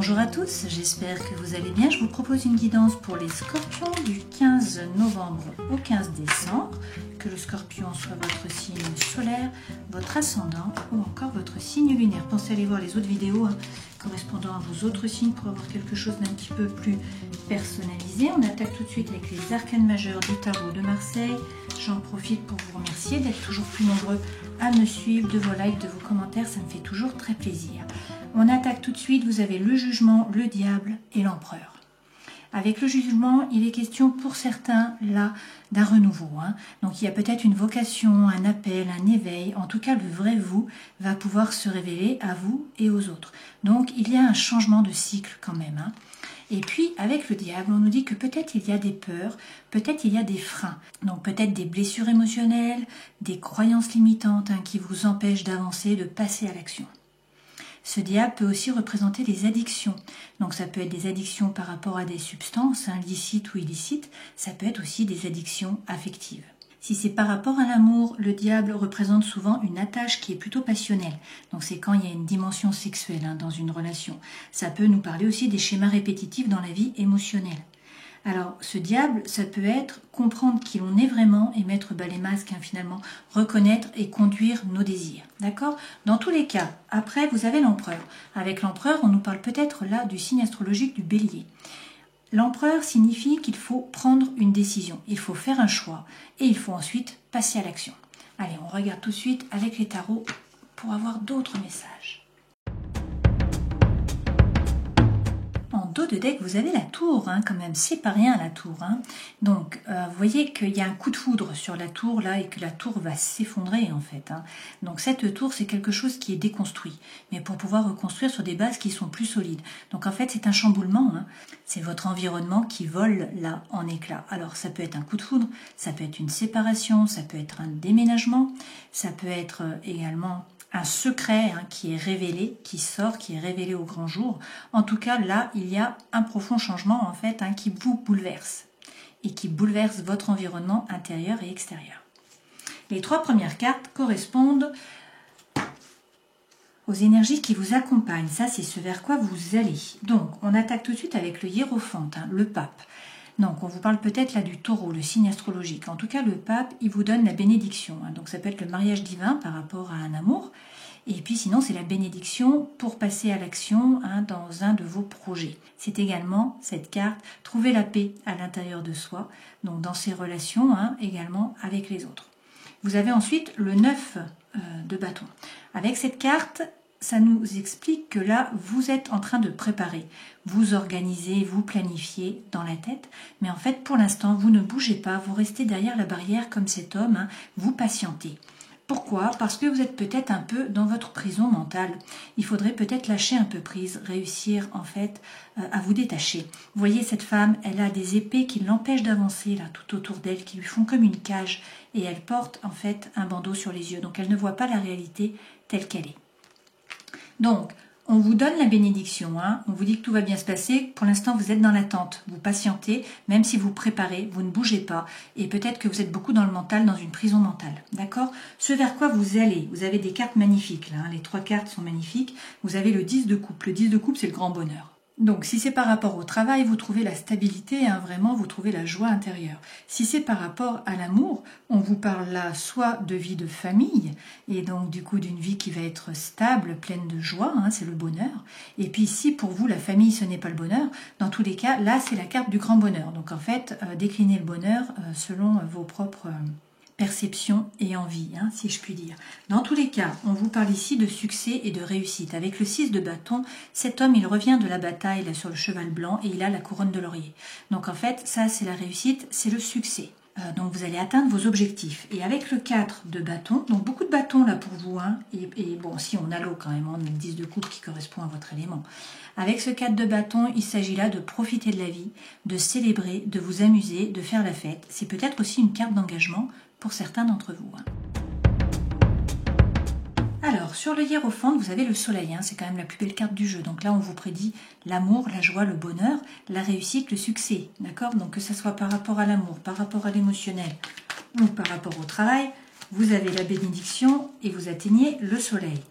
Bonjour à tous, j'espère que vous allez bien. Je vous propose une guidance pour les scorpions du 15 novembre au 15 décembre. Que le scorpion soit votre signe solaire, votre ascendant ou encore votre signe lunaire. Pensez à aller voir les autres vidéos correspondant à vos autres signes pour avoir quelque chose d'un petit peu plus personnalisé. On attaque tout de suite avec les arcanes majeurs du tarot de Marseille. J'en profite pour vous remercier d'être toujours plus nombreux à me suivre, de vos likes, de vos commentaires, ça me fait toujours très plaisir. On attaque tout de suite, vous avez le jugement, le diable et l'empereur. Avec le jugement, il est question pour certains, là, d'un renouveau. Donc il y a peut-être une vocation, un appel, un éveil. En tout cas, le vrai vous va pouvoir se révéler à vous et aux autres. Donc il y a un changement de cycle quand même. Et puis, avec le diable, on nous dit que peut-être il y a des peurs, peut-être il y a des freins. Donc peut-être des blessures émotionnelles, des croyances limitantes qui vous empêchent d'avancer, de passer à l'action. Ce diable peut aussi représenter des addictions. Donc ça peut être des addictions par rapport à des substances, licites ou illicites. Ça peut être aussi des addictions affectives. Si c'est par rapport à l'amour, le diable représente souvent une attache qui est plutôt passionnelle. Donc c'est quand il y a une dimension sexuelle dans une relation. Ça peut nous parler aussi des schémas répétitifs dans la vie émotionnelle. Alors, ce diable, ça peut être comprendre qui l'on est vraiment et mettre bas les masques, finalement, reconnaître et conduire nos désirs. D'accord? Dans tous les cas, après, vous avez l'empereur. Avec l'empereur, on nous parle peut-être là du signe astrologique du bélier. L'empereur signifie qu'il faut prendre une décision, il faut faire un choix et il faut ensuite passer à l'action. Allez, on regarde tout de suite avec les tarots pour avoir d'autres messages. En dos de deck, vous avez la tour, quand même, c'est pas rien la tour. Donc, vous voyez qu'il y a un coup de foudre sur la tour là et que la tour va s'effondrer en fait. Donc cette tour, c'est quelque chose qui est déconstruit, mais pour pouvoir reconstruire sur des bases qui sont plus solides. Donc en fait, c'est un chamboulement. C'est votre environnement qui vole là en éclats. Alors ça peut être un coup de foudre, ça peut être une séparation, ça peut être un déménagement, ça peut être également un secret qui est révélé, qui sort, qui est révélé au grand jour. En tout cas, là, il y a un profond changement en fait qui vous bouleverse et qui bouleverse votre environnement intérieur et extérieur. Les trois premières cartes correspondent aux énergies qui vous accompagnent. Ça, c'est ce vers quoi vous allez. Donc, on attaque tout de suite avec le hiérophante, le pape. Donc, on vous parle peut-être là du taureau, le signe astrologique. En tout cas, le pape, il vous donne la bénédiction. Donc, ça peut être le mariage divin par rapport à un amour. Et puis, sinon, c'est la bénédiction pour passer à l'action dans un de vos projets. C'est également cette carte, trouver la paix à l'intérieur de soi, donc dans ses relations, également avec les autres. Vous avez ensuite le 9 de bâton. Avec cette carte, ça nous explique que là, vous êtes en train de préparer, vous organisez, vous planifiez dans la tête, mais en fait, pour l'instant, vous ne bougez pas, vous restez derrière la barrière comme cet homme, vous patientez. Pourquoi? Parce que vous êtes peut-être un peu dans votre prison mentale. Il faudrait peut-être lâcher un peu prise, réussir en fait à vous détacher. Vous voyez, cette femme, elle a des épées qui l'empêchent d'avancer là tout autour d'elle, qui lui font comme une cage, et elle porte en fait un bandeau sur les yeux. Donc elle ne voit pas la réalité telle qu'elle est. Donc, on vous donne la bénédiction, on vous dit que tout va bien se passer. Pour l'instant, vous êtes dans l'attente, vous patientez, même si vous préparez, vous ne bougez pas. Et peut-être que vous êtes beaucoup dans le mental, dans une prison mentale. D'accord? Ce vers quoi vous allez, vous avez des cartes magnifiques, là, les trois cartes sont magnifiques. Vous avez le 10 de coupe. Le 10 de coupe, c'est le grand bonheur. Donc, si c'est par rapport au travail, vous trouvez la stabilité, vraiment, vous trouvez la joie intérieure. Si c'est par rapport à l'amour, on vous parle là soit de vie de famille, et donc du coup d'une vie qui va être stable, pleine de joie, c'est le bonheur. Et puis si pour vous la famille ce n'est pas le bonheur, dans tous les cas, là c'est la carte du grand bonheur. Donc en fait, déclinez le bonheur selon vos propres perception et envie, si je puis dire. Dans tous les cas, on vous parle ici de succès et de réussite. Avec le 6 de bâton, cet homme, il revient de la bataille là, sur le cheval blanc et il a la couronne de laurier. Donc en fait, ça c'est la réussite, c'est le succès. Donc vous allez atteindre vos objectifs. Et avec le 4 de bâton, donc beaucoup de bâtons là pour vous, et bon, si on a l'eau quand même, on a le 10 de coupe qui correspond à votre élément. Avec ce 4 de bâton, il s'agit là de profiter de la vie, de célébrer, de vous amuser, de faire la fête. C'est peut-être aussi une carte d'engagement pour certains d'entre vous. Alors, sur le hiérophante, vous avez le soleil, c'est quand même la plus belle carte du jeu. Donc là, on vous prédit l'amour, la joie, le bonheur, la réussite, le succès. D'accord? Donc que ce soit par rapport à l'amour, par rapport à l'émotionnel ou par rapport au travail, vous avez la bénédiction et vous atteignez le soleil.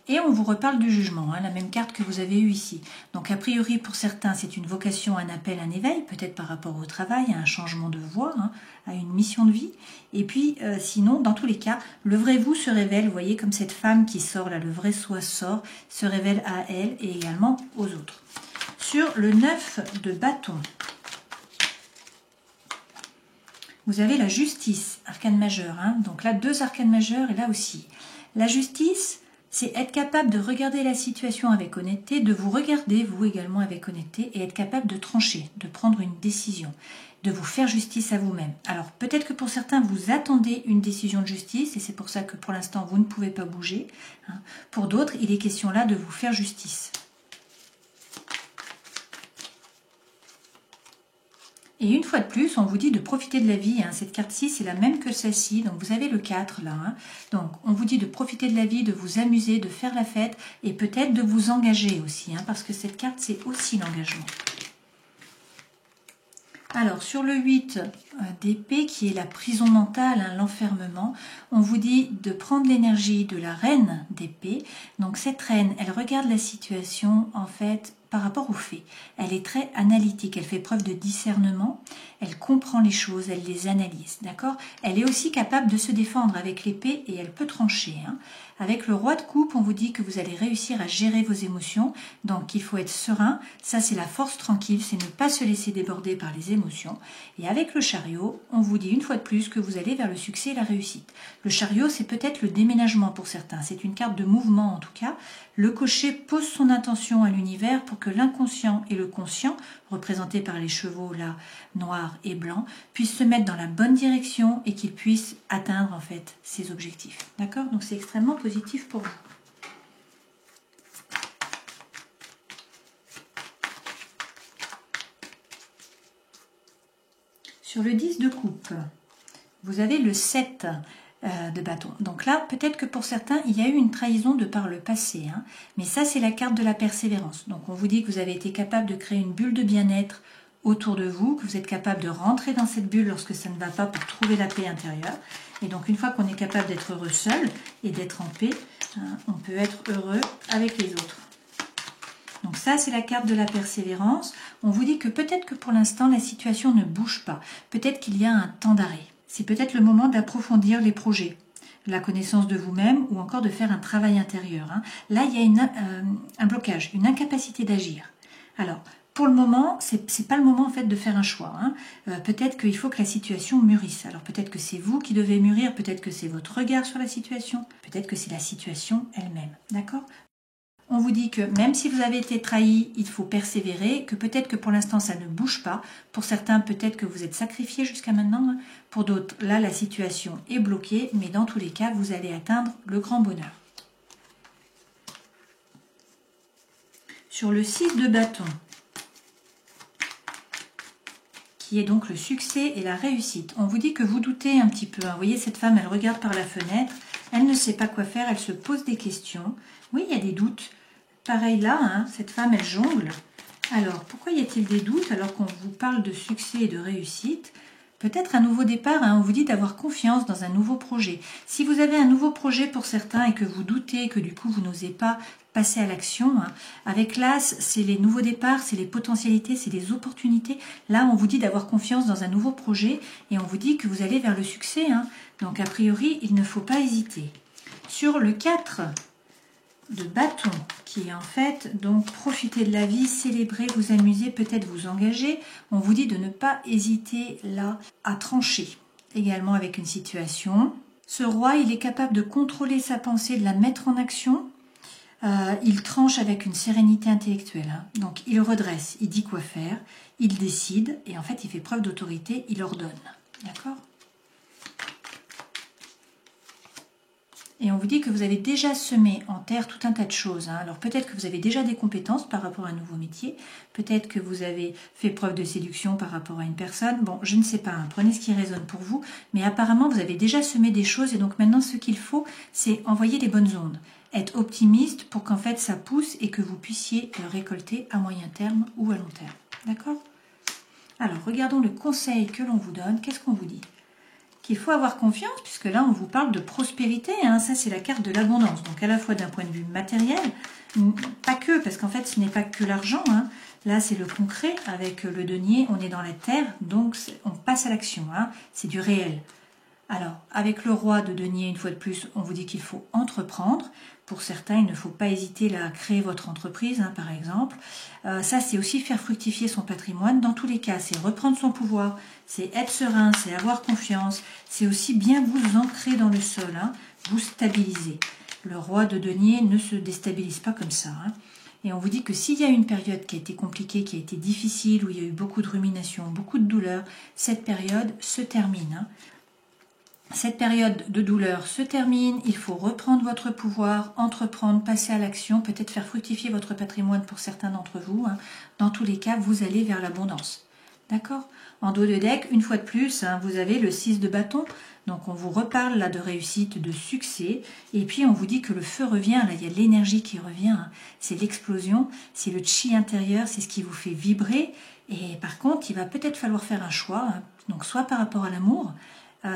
Et on vous reparle du jugement, hein, la même carte que vous avez eue ici. Donc a priori pour certains c'est une vocation, un appel, un éveil, peut-être par rapport au travail, à un changement de voie, hein, à une mission de vie. Et puis sinon, dans tous les cas, le vrai vous se révèle, vous voyez, comme cette femme qui sort là, le vrai soi sort, se révèle à elle et également aux autres. Sur le 9 de bâton, vous avez la justice, arcane majeur. Hein, donc là, 2 arcanes majeurs et là aussi. La justice, c'est être capable de regarder la situation avec honnêteté, de vous regarder vous également avec honnêteté et être capable de trancher, de prendre une décision, de vous faire justice à vous-même. Alors peut-être que pour certains vous attendez une décision de justice et c'est pour ça que pour l'instant vous ne pouvez pas bouger. Hein. Pour d'autres, il est question là de vous faire justice. Et une fois de plus, on vous dit de profiter de la vie. Hein. Cette carte-ci, c'est la même que celle-ci. Donc, vous avez le 4 là. Hein. Donc, on vous dit de profiter de la vie, de vous amuser, de faire la fête et peut-être de vous engager aussi. Hein, parce que cette carte, c'est aussi l'engagement. Alors, sur le 8 d'épée, qui est la prison mentale, hein, l'enfermement, on vous dit de prendre l'énergie de la reine d'épée. Donc, cette reine, elle regarde la situation, en fait, par rapport aux faits. Elle est très analytique, elle fait preuve de discernement, elle comprend les choses, elle les analyse, d'accord? Elle est aussi capable de se défendre avec l'épée et elle peut trancher. Hein. Avec le roi de coupe, on vous dit que vous allez réussir à gérer vos émotions, donc il faut être serein, ça c'est la force tranquille, c'est ne pas se laisser déborder par les émotions. Et avec le chariot, on vous dit une fois de plus que vous allez vers le succès et la réussite. Le chariot, c'est peut-être le déménagement pour certains, c'est une carte de mouvement en tout cas. Le cocher pose son intention à l'univers pour que l'inconscient et le conscient, représentés par les chevaux là, noirs et blancs, puissent se mettre dans la bonne direction et qu'ils puissent atteindre en fait ses objectifs. D'accord? Donc c'est extrêmement positif pour vous. Sur le 10 de coupe, vous avez le 7 de bâton. Donc là, peut-être que pour certains, il y a eu une trahison de par le passé. Hein, mais ça, c'est la carte de la persévérance. Donc on vous dit que vous avez été capable de créer une bulle de bien-être autour de vous, que vous êtes capable de rentrer dans cette bulle lorsque ça ne va pas pour trouver la paix intérieure. Et donc une fois qu'on est capable d'être heureux seul et d'être en paix, hein, on peut être heureux avec les autres. Donc ça, c'est la carte de la persévérance. On vous dit que peut-être que pour l'instant, la situation ne bouge pas. Peut-être qu'il y a un temps d'arrêt. C'est peut-être le moment d'approfondir les projets, la connaissance de vous-même ou encore de faire un travail intérieur. Hein. Là, il y a un blocage, une incapacité d'agir. Alors, pour le moment, c'est pas le moment en fait de faire un choix. Hein. Peut-être qu'il faut que la situation mûrisse. Alors peut-être que c'est vous qui devez mûrir, peut-être que c'est votre regard sur la situation, peut-être que c'est la situation elle-même. D'accord ? On vous dit que même si vous avez été trahi, il faut persévérer, que peut-être que pour l'instant ça ne bouge pas. Pour certains, peut-être que vous êtes sacrifiés jusqu'à maintenant. Pour d'autres, là la situation est bloquée, mais dans tous les cas, vous allez atteindre le grand bonheur. Sur le 6 de bâton, qui est donc le succès et la réussite, on vous dit que vous doutez un petit peu. Hein. Vous voyez, cette femme, elle regarde par la fenêtre, elle ne sait pas quoi faire, elle se pose des questions. Oui, il y a des doutes. Pareil là, hein, cette femme, elle jongle. Alors, pourquoi y a-t-il des doutes alors qu'on vous parle de succès et de réussite? Peut-être un nouveau départ, hein, on vous dit d'avoir confiance dans un nouveau projet. Si vous avez un nouveau projet pour certains et que vous doutez, que du coup vous n'osez pas passer à l'action, hein, avec l'As, c'est les nouveaux départs, c'est les potentialités, c'est les opportunités. Là, on vous dit d'avoir confiance dans un nouveau projet et on vous dit que vous allez vers le succès. Hein. Donc, a priori, il ne faut pas hésiter. Sur le 4 de bâton, qui est en fait donc profiter de la vie, célébrer, vous amuser, peut-être vous engager. On vous dit de ne pas hésiter là à trancher également avec une situation. Ce roi, il est capable de contrôler sa pensée, de la mettre en action. Il tranche avec une sérénité intellectuelle. Hein. Donc il redresse, il dit quoi faire, il décide et en fait il fait preuve d'autorité, il ordonne. D'accord ? Et on vous dit que vous avez déjà semé en terre tout un tas de choses. Hein. Alors peut-être que vous avez déjà des compétences par rapport à un nouveau métier. Peut-être que vous avez fait preuve de séduction par rapport à une personne. Bon, je ne sais pas. Hein. Prenez ce qui résonne pour vous. Mais apparemment, vous avez déjà semé des choses. Et donc maintenant, ce qu'il faut, c'est envoyer les bonnes ondes. Être optimiste pour qu'en fait, ça pousse et que vous puissiez récolter à moyen terme ou à long terme. D'accord ? Alors, regardons le conseil que l'on vous donne. Qu'est-ce qu'on vous dit ? qu'il faut avoir confiance, puisque là on vous parle de prospérité, hein. Ça c'est la carte de l'abondance, donc à la fois d'un point de vue matériel, pas que, parce qu'en fait ce n'est pas que l'argent, hein. Là c'est le concret, avec le denier, on est dans la terre, donc on passe à l'action, hein. C'est du réel. Alors, avec le roi de denier, une fois de plus, on vous dit qu'il faut entreprendre. Pour certains, il ne faut pas hésiter à créer votre entreprise, hein, par exemple. Ça, c'est aussi faire fructifier son patrimoine. Dans tous les cas, c'est reprendre son pouvoir, c'est être serein, c'est avoir confiance, c'est aussi bien vous ancrer dans le sol, hein, vous stabiliser. Le roi de denier ne se déstabilise pas comme ça, hein. Et on vous dit que s'il y a une période qui a été compliquée, qui a été difficile, où il y a eu beaucoup de ruminations, beaucoup de douleurs, cette période se termine, hein. Cette période de douleur se termine, il faut reprendre votre pouvoir, entreprendre, passer à l'action, peut-être faire fructifier votre patrimoine pour certains d'entre vous, hein. Dans tous les cas, vous allez vers l'abondance. D'accord? En dos de deck, une fois de plus, hein, vous avez le 6 de bâton, donc on vous reparle là de réussite, de succès, et puis on vous dit que le feu revient, là il y a de l'énergie qui revient, hein. C'est l'explosion, c'est le chi intérieur, c'est ce qui vous fait vibrer, et par contre, il va peut-être falloir faire un choix, hein. Donc soit par rapport à l'amour,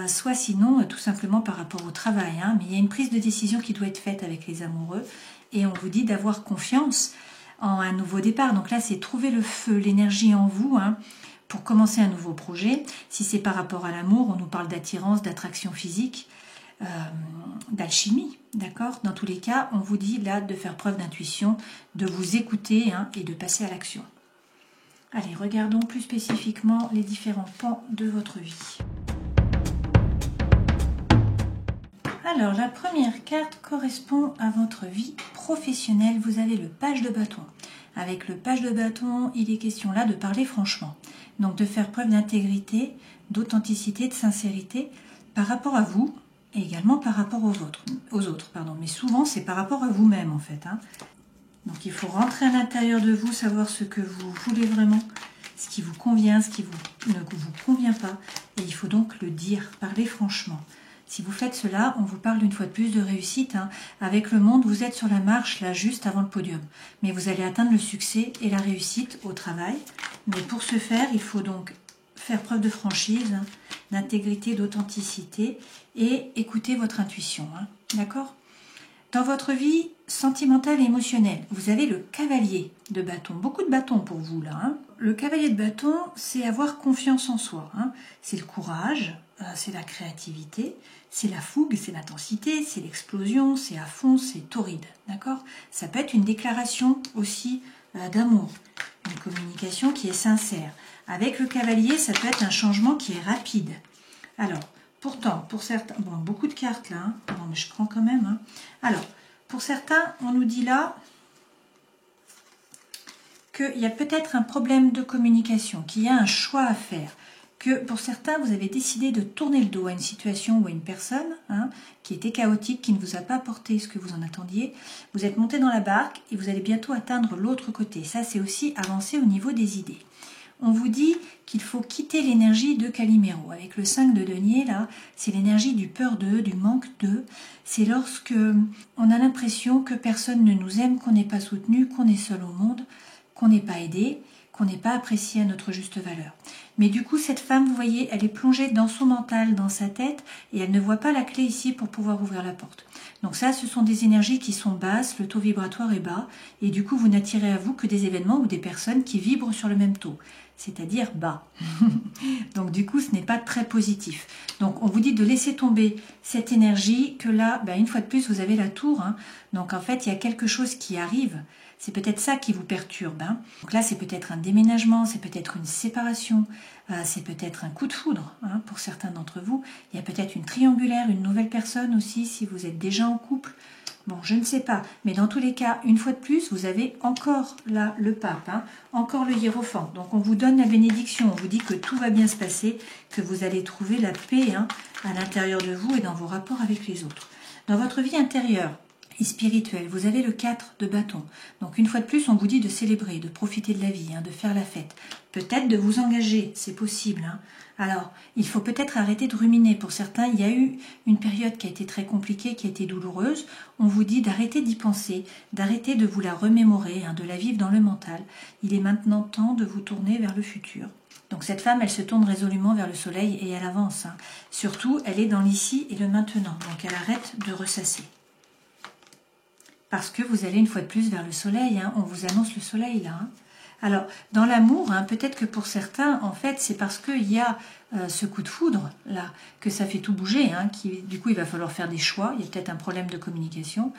soit sinon tout simplement par rapport au travail, hein. Mais il y a une prise de décision qui doit être faite avec les amoureux et on vous dit d'avoir confiance en un nouveau départ. Donc là c'est trouver le feu, l'énergie en vous, hein, pour commencer un nouveau projet. Si c'est par rapport à l'amour, on nous parle d'attirance, d'attraction physique, d'alchimie, d'accord? Dans tous les cas, on vous dit là de faire preuve d'intuition, de vous écouter, hein, et de passer à l'action. Allez, regardons plus spécifiquement les différents pans de votre vie. Alors, la première carte correspond à votre vie professionnelle. Vous avez le page de bâton. Avec le page de bâton, il est question là de parler franchement. Donc, de faire preuve d'intégrité, d'authenticité, de sincérité par rapport à vous et également par rapport aux autres. Mais souvent, c'est par rapport à vous-même, en fait, hein. Donc, il faut rentrer à l'intérieur de vous, savoir ce que vous voulez vraiment, ce qui vous convient, ce qui ne vous convient pas. Et il faut donc le dire, parler franchement. Si vous faites cela, on vous parle une fois de plus de réussite, hein. Avec le monde, vous êtes sur la marche, là, juste avant le podium. Mais vous allez atteindre le succès et la réussite au travail. Mais pour ce faire, il faut donc faire preuve de franchise, hein, d'intégrité, d'authenticité et écouter votre intuition, hein. D'accord? Dans votre vie sentimentale et émotionnelle, vous avez le cavalier de bâton. Beaucoup de bâtons pour vous, là, hein. Le cavalier de bâton, c'est avoir confiance en soi, hein. C'est le courage, c'est la créativité, c'est la fougue, c'est l'intensité, c'est l'explosion, c'est à fond, c'est torride, d'accord? Ça peut être une déclaration aussi d'amour, une communication qui est sincère. Avec le cavalier, ça peut être un changement qui est rapide. Alors, pourtant, pour certains, bon, beaucoup de cartes là, hein. Non, mais je prends quand même, hein. Alors, pour certains, on nous dit là qu'il y a peut-être un problème de communication, qu'il y a un choix à faire, que pour certains, vous avez décidé de tourner le dos à une situation ou à une personne, hein, qui était chaotique, qui ne vous a pas apporté ce que vous en attendiez. Vous êtes monté dans la barque et vous allez bientôt atteindre l'autre côté. Ça, c'est aussi avancer au niveau des idées. On vous dit qu'il faut quitter l'énergie de Calimero. Avec le 5 de denier, là, c'est l'énergie du peur de, du manque de. C'est lorsque on a l'impression que personne ne nous aime, qu'on n'est pas soutenu, qu'on est seul au monde, qu'on n'est pas aidé, qu'on n'est pas apprécié à notre juste valeur. Mais du coup, cette femme, vous voyez, elle est plongée dans son mental, dans sa tête, et elle ne voit pas la clé ici pour pouvoir ouvrir la porte. Donc ça, ce sont des énergies qui sont basses, le taux vibratoire est bas, et du coup, vous n'attirez à vous que des événements ou des personnes qui vibrent sur le même taux, c'est-à-dire bas. Donc du coup, ce n'est pas très positif. Donc on vous dit de laisser tomber cette énergie, que là, une fois de plus, vous avez la tour, hein. Donc en fait, il y a quelque chose qui arrive. C'est peut-être ça qui vous perturbe, hein. Donc là, c'est peut-être un déménagement, c'est peut-être une séparation, c'est peut-être un coup de foudre, hein, pour certains d'entre vous. Il y a peut-être une triangulaire, une nouvelle personne aussi, si vous êtes déjà en couple. Bon, je ne sais pas, mais dans tous les cas, une fois de plus, vous avez encore là le pape, hein, encore le hiérophant. Donc on vous donne la bénédiction, on vous dit que tout va bien se passer, que vous allez trouver la paix, hein, à l'intérieur de vous et dans vos rapports avec les autres. Dans votre vie intérieure et spirituelle, vous avez le 4 de bâton. Donc une fois de plus, on vous dit de célébrer, de profiter de la vie, hein, de faire la fête. Peut-être de vous engager, c'est possible, hein. Alors, il faut peut-être arrêter de ruminer. Pour certains, il y a eu une période qui a été très compliquée, qui a été douloureuse. On vous dit d'arrêter d'y penser, d'arrêter de vous la remémorer, hein, de la vivre dans le mental. Il est maintenant temps de vous tourner vers le futur. Donc cette femme, elle se tourne résolument vers le soleil et elle avance. Hein. Surtout, elle est dans l'ici et le maintenant. Donc elle arrête de ressasser. Parce que vous allez une fois de plus vers le soleil. Hein. On vous annonce le soleil là. Hein. Alors, dans l'amour, hein, peut-être que pour certains, en fait, c'est parce qu'il y a ce coup de foudre, là, que ça fait tout bouger. Hein, du coup, il va falloir faire des choix. Il y a peut-être un problème de communication.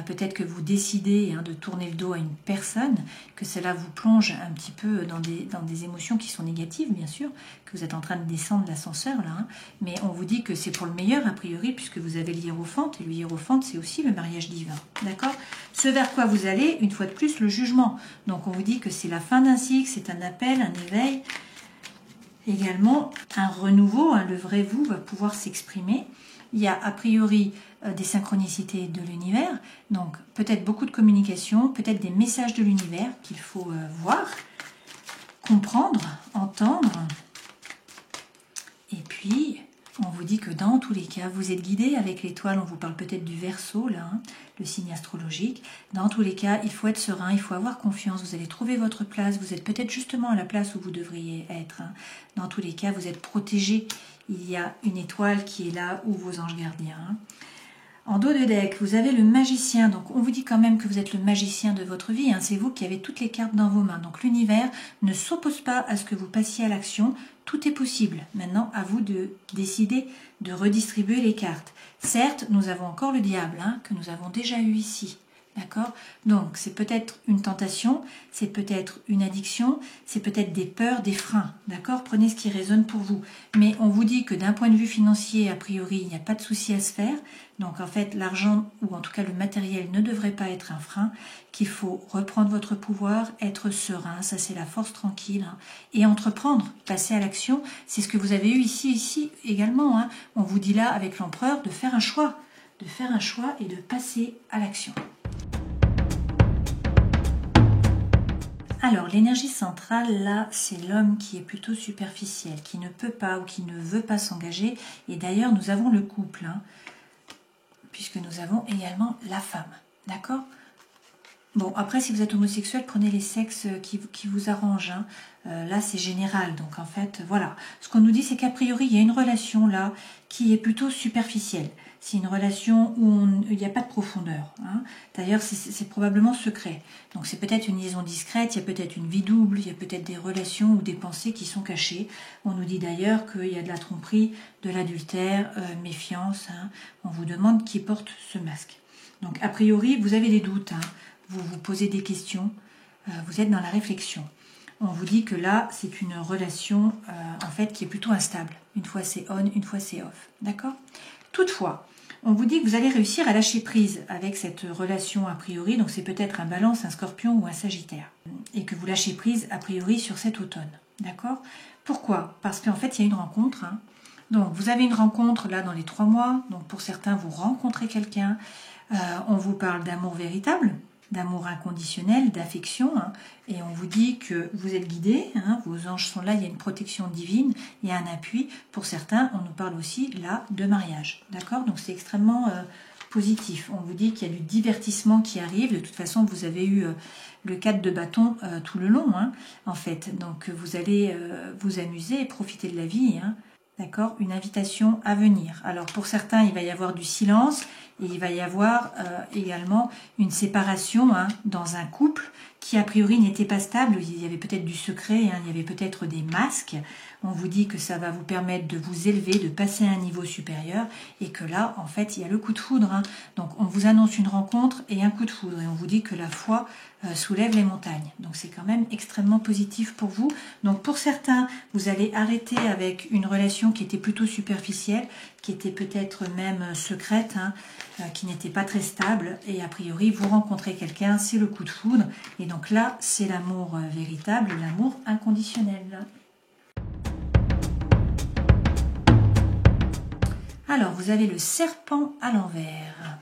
Peut-être que vous décidez de tourner le dos à une personne, que cela vous plonge un petit peu dans des émotions qui sont négatives, bien sûr, que vous êtes en train de descendre l'ascenseur, là. Hein, mais on vous dit que c'est pour le meilleur, a priori, puisque vous avez le hiérophante. Et le hiérophante, c'est aussi le mariage divin. D'accord ? Ce vers quoi vous allez, une fois de plus, le jugement. Donc, on vous dit que c'est la fin d'un cycle, c'est un appel, un éveil. Également, un renouveau, le vrai vous va pouvoir s'exprimer. Il y a a priori des synchronicités de l'univers, donc peut-être beaucoup de communication, peut-être des messages de l'univers qu'il faut voir, comprendre, entendre. Et puis, on vous dit que dans tous les cas, vous êtes guidé avec l'étoile, on vous parle peut-être du Verseau, là, hein, le signe astrologique. Dans tous les cas, il faut être serein, il faut avoir confiance, vous allez trouver votre place, vous êtes peut-être justement à la place où vous devriez être. Hein. Dans tous les cas, vous êtes protégé, il y a une étoile qui est là, ou vos anges gardiens. Hein. En dos de deck, vous avez le magicien, donc on vous dit quand même que vous êtes le magicien de votre vie, hein. C'est vous qui avez toutes les cartes dans vos mains. Donc l'univers ne s'oppose pas à ce que vous passiez à l'action, tout est possible. Maintenant, à vous de décider de redistribuer les cartes. Certes, nous avons encore le diable, hein, que nous avons déjà eu ici. D'accord? Donc, c'est peut-être une tentation, c'est peut-être une addiction, c'est peut-être des peurs, des freins. D'accord? Prenez ce qui résonne pour vous. Mais on vous dit que d'un point de vue financier, a priori, il n'y a pas de souci à se faire. Donc, en fait, l'argent, ou en tout cas le matériel, ne devrait pas être un frein, qu'il faut reprendre votre pouvoir, être serein, ça c'est la force tranquille, hein, et entreprendre, passer à l'action. C'est ce que vous avez eu ici également. Hein. On vous dit là, avec l'empereur, de faire un choix et de passer à l'action. Alors, l'énergie centrale, là, c'est l'homme qui est plutôt superficiel, qui ne peut pas ou qui ne veut pas s'engager. Et d'ailleurs, nous avons le couple, hein, puisque nous avons également la femme. D'accord ? Bon, après, si vous êtes homosexuel, prenez les sexes qui vous arrangent. Hein. Là, c'est général. Donc, en fait, voilà. Ce qu'on nous dit, c'est qu'a priori, il y a une relation là qui est plutôt superficielle. C'est une relation où il n'y a pas de profondeur. Hein. D'ailleurs, c'est probablement secret. Donc, c'est peut-être une liaison discrète, il y a peut-être une vie double, il y a peut-être des relations ou des pensées qui sont cachées. On nous dit d'ailleurs qu'il y a de la tromperie, de l'adultère, méfiance. Hein. On vous demande qui porte ce masque. Donc, a priori, vous avez des doutes. Hein. Vous vous posez des questions, vous êtes dans la réflexion. On vous dit que là, c'est une relation en fait qui est plutôt instable. Une fois c'est on, une fois c'est off. D'accord ? Toutefois, on vous dit que vous allez réussir à lâcher prise avec cette relation a priori. Donc c'est peut-être un Balance, un Scorpion ou un Sagittaire. Et que vous lâchez prise a priori sur cet automne. D'accord ? Pourquoi ? Parce qu'en fait, il y a une rencontre. Hein. Donc vous avez une rencontre là dans les 3 mois. Donc pour certains, vous rencontrez quelqu'un. On vous parle d'amour véritable, d'amour inconditionnel, d'affection, hein, et on vous dit que vous êtes guidés, hein, vos anges sont là, il y a une protection divine, il y a un appui. Pour certains, on nous parle aussi là de mariage, d'accord? Donc c'est extrêmement positif. On vous dit qu'il y a du divertissement qui arrive. De toute façon, vous avez eu le 4 de bâton tout le long, hein, en fait. Donc vous allez vous amuser et profiter de la vie, hein. D'accord, une invitation à venir. Alors pour certains, il va y avoir du silence et il va y avoir également une séparation hein, dans un couple qui a priori n'était pas stable. Il y avait peut-être du secret, hein, il y avait peut-être des masques. On vous dit que ça va vous permettre de vous élever, de passer à un niveau supérieur et que là, en fait, il y a le coup de foudre. Hein. Donc on vous annonce une rencontre et un coup de foudre et on vous dit que la foi soulève les montagnes. Donc c'est quand même extrêmement positif pour vous. Donc pour certains, vous allez arrêter avec une relation qui était plutôt superficielle, qui était peut-être même secrète, hein, qui n'était pas très stable. Et a priori, vous rencontrez quelqu'un, c'est le coup de foudre. Et donc là, c'est l'amour véritable, l'amour inconditionnel. Alors, vous avez le serpent à l'envers.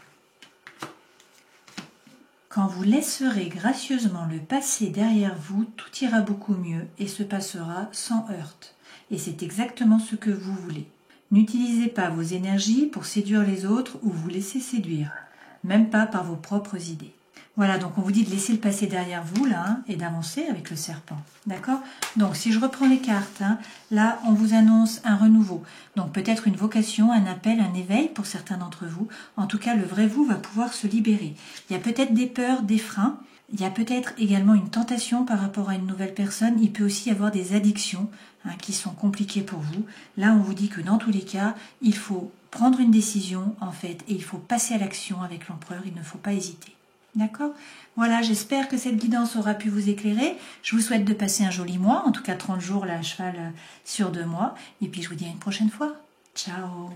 Quand vous laisserez gracieusement le passé derrière vous, tout ira beaucoup mieux et se passera sans heurts. Et c'est exactement ce que vous voulez. N'utilisez pas vos énergies pour séduire les autres ou vous laisser séduire, même pas par vos propres idées. Voilà, donc on vous dit de laisser le passé derrière vous, là, hein, et d'avancer avec le serpent. D'accord? Donc, si je reprends les cartes, hein, là, on vous annonce un renouveau. Donc, peut-être une vocation, un appel, un éveil pour certains d'entre vous. En tout cas, le vrai vous va pouvoir se libérer. Il y a peut-être des peurs, des freins. Il y a peut-être également une tentation par rapport à une nouvelle personne. Il peut aussi y avoir des addictions, hein, qui sont compliquées pour vous. Là, on vous dit que dans tous les cas, il faut prendre une décision, en fait, et il faut passer à l'action avec l'empereur. Il ne faut pas hésiter. D'accord? Voilà, j'espère que cette guidance aura pu vous éclairer. Je vous souhaite de passer un joli mois, en tout cas 30 jours là à cheval sur 2 mois. Et puis je vous dis à une prochaine fois. Ciao!